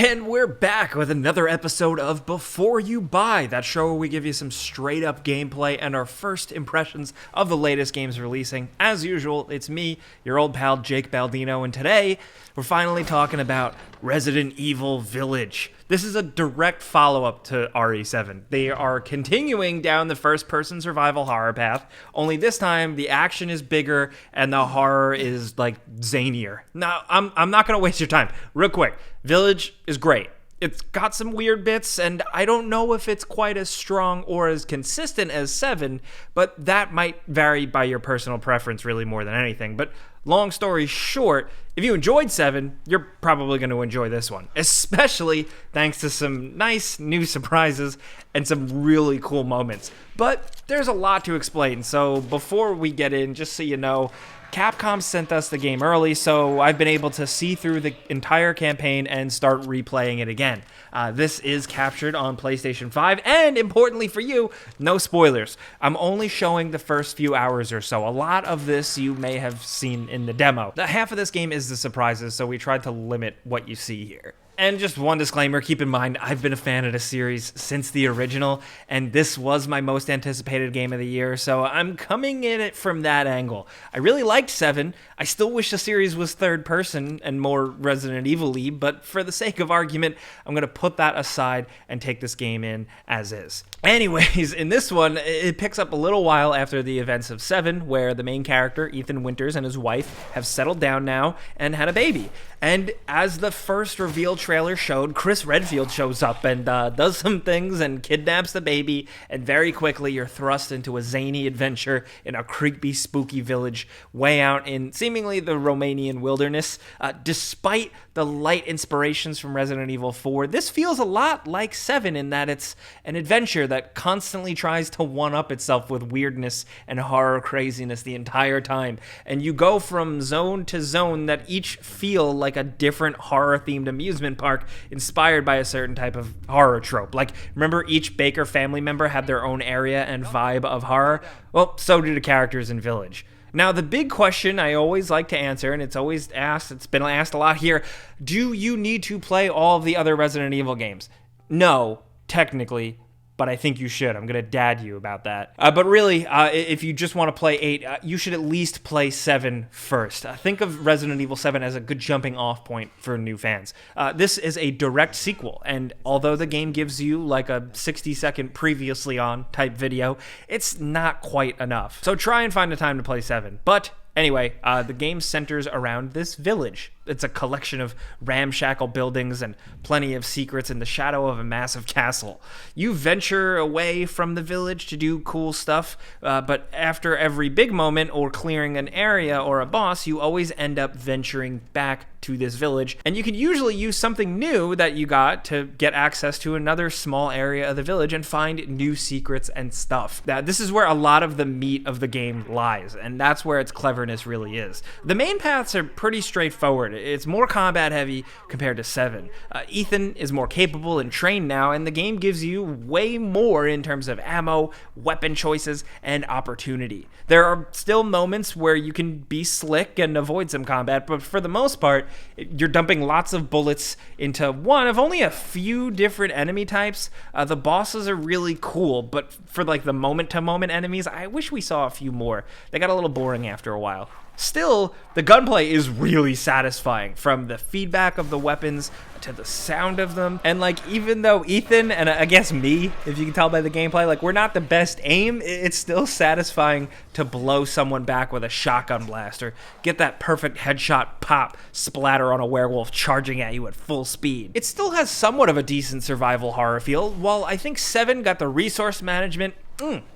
And we're back with another episode of Before You Buy, that show where we give you some straight up gameplay and our first impressions of the latest games releasing. As usual, it's me, your old pal Jake Baldino, and today we're finally talking about Resident Evil Village. This is a direct follow-up to RE7. They are continuing down the first-person survival horror path, only this time the action is bigger and the horror is, like, zanier. Now, I'm not going to waste your time. Real quick, Village is great. It's got some weird bits, and I don't know if it's quite as strong or as consistent as 7, but that might vary by your personal preference really more than anything. But long story short, if you enjoyed 7, you're probably going to enjoy this one, especially thanks to some nice new surprises and some really cool moments. But there's a lot to explain, so before we get in, just so you know, Capcom sent us the game early, so I've been able to see through the entire campaign and start replaying it again. This is captured on PlayStation 5, and importantly for you, no spoilers. I'm only showing the first few hours or so. A lot of this you may have seen in the demo. Half of this game is the surprises, so we tried to limit what you see here. And just one disclaimer, keep in mind, I've been a fan of the series since the original, and this was my most anticipated game of the year, so I'm coming in it from that angle. I really liked 7. I still wish the series was third person and more Resident Evil-y, but for the sake of argument, I'm going to put that aside and take this game in as is. Anyways, in this one, it picks up a little while after the events of 7, where the main character, Ethan Winters, and his wife have settled down now and had a baby. And as the first reveal trailer showed, Chris Redfield shows up and does some things and kidnaps the baby, and very quickly you're thrust into a zany adventure in a creepy, spooky village way out in seemingly the Romanian wilderness. Despite the light inspirations from Resident Evil 4, this feels a lot like 7 in that it's an adventure that constantly tries to one-up itself with weirdness and horror craziness the entire time. And you go from zone to zone that each feel like a different horror-themed amusement park inspired by a certain type of horror trope. Like, remember each Baker family member had their own area and vibe of horror? Well, so do the characters in Village. Now, the big question I always like to answer, and it's been asked a lot here, do you need to play all of the other Resident Evil games? No, technically, but I think you should. I'm going to dad you about that. But really, if you just want to play 8, you should at least play 7 first. Think of Resident Evil 7 as a good jumping off point for new fans. This is a direct sequel, and although the game gives you like a 60-second previously on type video, it's not quite enough. So try and find a time to play 7. But anyway, the game centers around this village. It's a collection of ramshackle buildings and plenty of secrets in the shadow of a massive castle. You venture away from the village to do cool stuff, but after every big moment or clearing an area or a boss, you always end up venturing back to this village, and you can usually use something new that you got to get access to another small area of the village and find new secrets and stuff. Now, this is where a lot of the meat of the game lies, and that's where its cleverness really is. The main paths are pretty straightforward. It's more combat heavy compared to 7. Ethan is more capable and trained now, and the game gives you way more in terms of ammo, weapon choices, and opportunity. There are still moments where you can be slick and avoid some combat, but for the most part, you're dumping lots of bullets into one of only a few different enemy types. The bosses are really cool, but for like the moment-to-moment enemies, I wish we saw a few more. They got a little boring after a while. Still, the gunplay is really satisfying, from the feedback of the weapons to the sound of them. And like, even though Ethan, and I guess me, if you can tell by the gameplay, like, we're not the best aim, it's still satisfying to blow someone back with a shotgun blast or get that perfect headshot pop splatter on a werewolf charging at you at full speed. It still has somewhat of a decent survival horror feel, while I think 7 got the resource management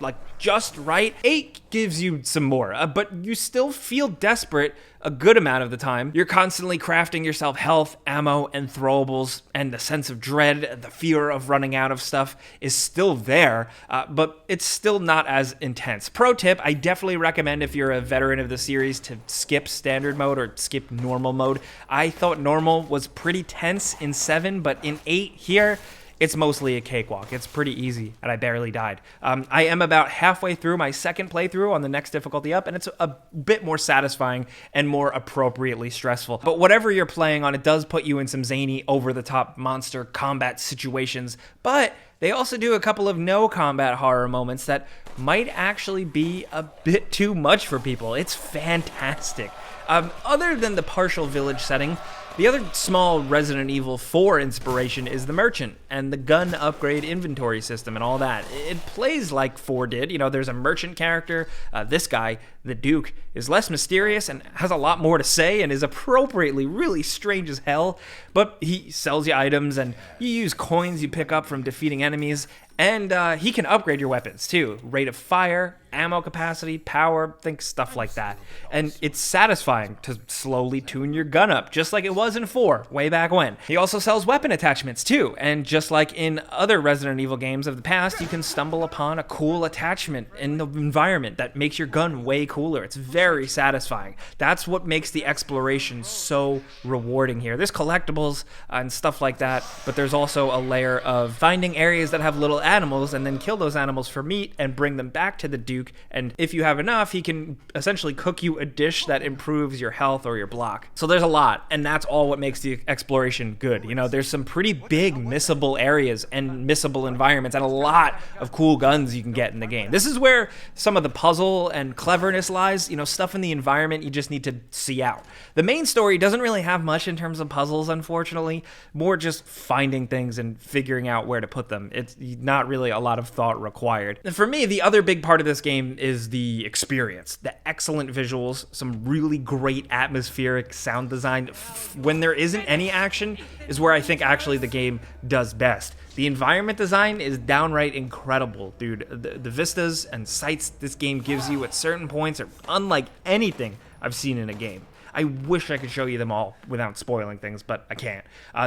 like just right. 8 gives you some more, but you still feel desperate a good amount of the time. You're constantly crafting yourself health, ammo, and throwables, and the sense of dread, the fear of running out of stuff is still there, but it's still not as intense. Pro tip, I definitely recommend if you're a veteran of the series to skip standard mode or skip normal mode. I thought normal was pretty tense in 7, but in 8 here, it's mostly a cakewalk. It's pretty easy, and I barely died. I am about halfway through my second playthrough on the next difficulty up, and it's a bit more satisfying and more appropriately stressful. But whatever you're playing on, it does put you in some zany, over-the-top monster combat situations, but they also do a couple of no-combat horror moments that might actually be a bit too much for people. It's fantastic. Other than the partial village setting, the other small Resident Evil 4 inspiration is the merchant and the gun upgrade inventory system and all that. It plays like 4 did. You know, there's a merchant character. This guy, the Duke, is less mysterious and has a lot more to say and is appropriately really strange as hell. But he sells you items, and you use coins you pick up from defeating enemies. And he can upgrade your weapons too. Rate of fire, ammo capacity, power, think stuff like that. And it's satisfying to slowly tune your gun up, just like it was in 4, way back when. He also sells weapon attachments too. And just like in other Resident Evil games of the past, you can stumble upon a cool attachment in the environment that makes your gun way cooler. It's very satisfying. That's what makes the exploration so rewarding here. There's collectibles and stuff like that, but there's also a layer of finding areas that have little animals and then kill those animals for meat and bring them back to the Duke, and if you have enough, he can essentially cook you a dish that improves your health or your block. So there's a lot, and that's all what makes the exploration good. You know, there's some pretty big missable areas and missable environments and a lot of cool guns you can get in the game. This is where some of the puzzle and cleverness lies, you know, stuff in the environment you just need to see out. The main story doesn't really have much in terms of puzzles, unfortunately, more just finding things and figuring out where to put them. It's not really a lot of thought required. And for me, the other big part of this game is the experience. The excellent visuals, some really great atmospheric sound design. When there isn't any action is where I think actually the game does best. The environment design is downright incredible, dude. The vistas and sights this game gives you at certain points are unlike anything I've seen in a game. I wish I could show you them all without spoiling things, but I can't.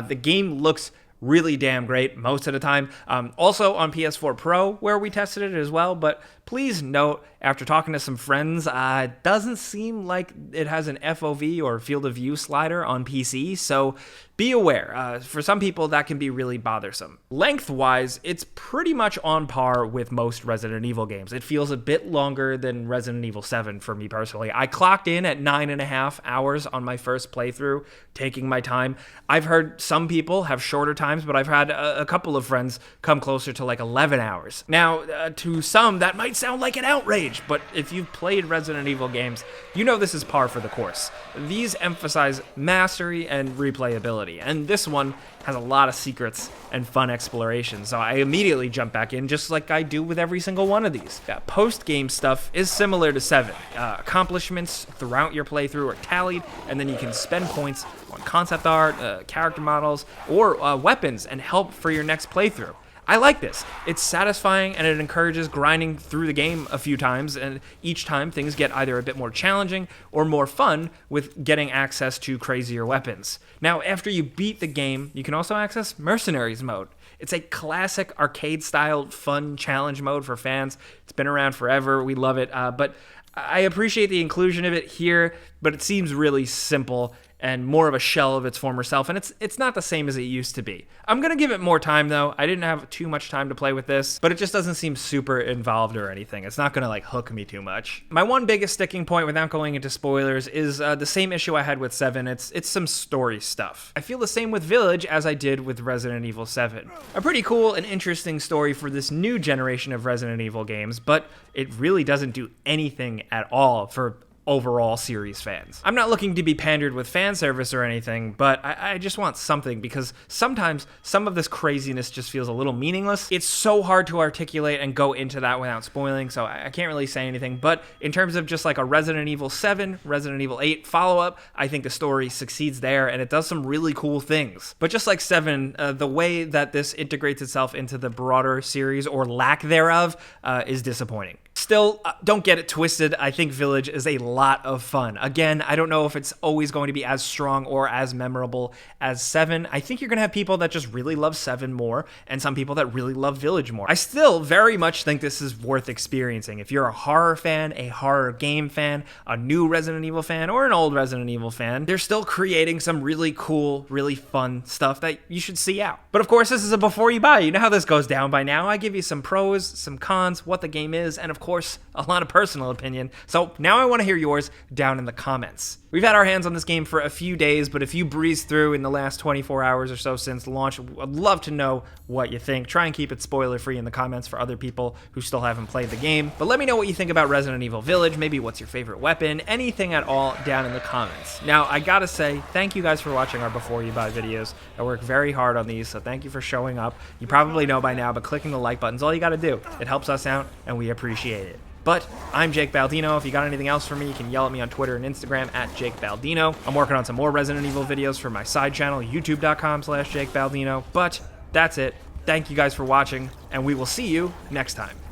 The game looks really damn great most of the time. Also on PS4 Pro, where we tested it as well, but please note, after talking to some friends, it doesn't seem like it has an FOV or field of view slider on PC, so be aware. For some people, that can be really bothersome. Lengthwise, it's pretty much on par with most Resident Evil games. It feels a bit longer than Resident Evil 7 for me personally. I clocked in at 9.5 hours on my first playthrough, taking my time. I've heard some people have shorter times, but I've had a couple of friends come closer to like 11 hours. Now, to some, that might sound like an outrage, but if you've played Resident Evil games, you know this is par for the course. These emphasize mastery and replayability, and this one has a lot of secrets and fun exploration, so I immediately jump back in just like I do with every single one of these. Post-game stuff is similar to 7. Accomplishments throughout your playthrough are tallied, and then you can spend points on concept art, character models, or weapons and help for your next playthrough. I like this. It's satisfying, and it encourages grinding through the game a few times, and each time things get either a bit more challenging or more fun with getting access to crazier weapons. Now, after you beat the game, you can also access Mercenaries Mode. It's a classic arcade-style fun challenge mode for fans. It's been around forever. We love it, but I appreciate the inclusion of it here, but it seems really simple and more of a shell of its former self, and it's not the same as it used to be. I'm gonna give it more time though. I didn't have too much time to play with this, but it just doesn't seem super involved or anything. It's not gonna like hook me too much. My one biggest sticking point, without going into spoilers, is the same issue I had with 7. It's some story stuff. I feel the same with Village as I did with Resident Evil 7. A pretty cool and interesting story for this new generation of Resident Evil games, but it really doesn't do anything at all for overall series fans. I'm not looking to be pandered with fan service or anything, but I just want something, because sometimes some of this craziness just feels a little meaningless. It's so hard to articulate and go into that without spoiling, so I can't really say anything, but in terms of just like a Resident Evil 7, Resident Evil 8 follow-up, I think the story succeeds there, and it does some really cool things. But just like 7, the way that this integrates itself into the broader series, or lack thereof, is disappointing. Still, don't get it twisted. I think Village is a lot of fun. Again, I don't know if it's always going to be as strong or as memorable as 7. I think you're going to have people that just really love 7 more, and some people that really love Village more. I still very much think this is worth experiencing. If you're a horror fan, a horror game fan, a new Resident Evil fan, or an old Resident Evil fan, they're still creating some really cool, really fun stuff that you should see out. But of course, this is a before you buy. You know how this goes down by now. I give you some pros, some cons, what the game is, and of course, a lot of personal opinion. So now I want to hear yours down in the comments. We've had our hands on this game for a few days, but if you breeze through in the last 24 hours or so since launch, I'd love to know what you think. Try and keep it spoiler-free in the comments for other people who still haven't played the game. But let me know what you think about Resident Evil Village, maybe what's your favorite weapon, anything at all down in the comments. Now, I gotta say, thank you guys for watching our Before You Buy videos. I work very hard on these, so thank you for showing up. You probably know by now, but clicking the like button's all you gotta do. It helps us out, and we appreciate it. But I'm Jake Baldino. If you got anything else for me, you can yell at me on Twitter and Instagram at Jake Baldino. I'm working on some more Resident Evil videos for my side channel, youtube.com/Jake Baldino. But that's it. Thank you guys for watching, and we will see you next time.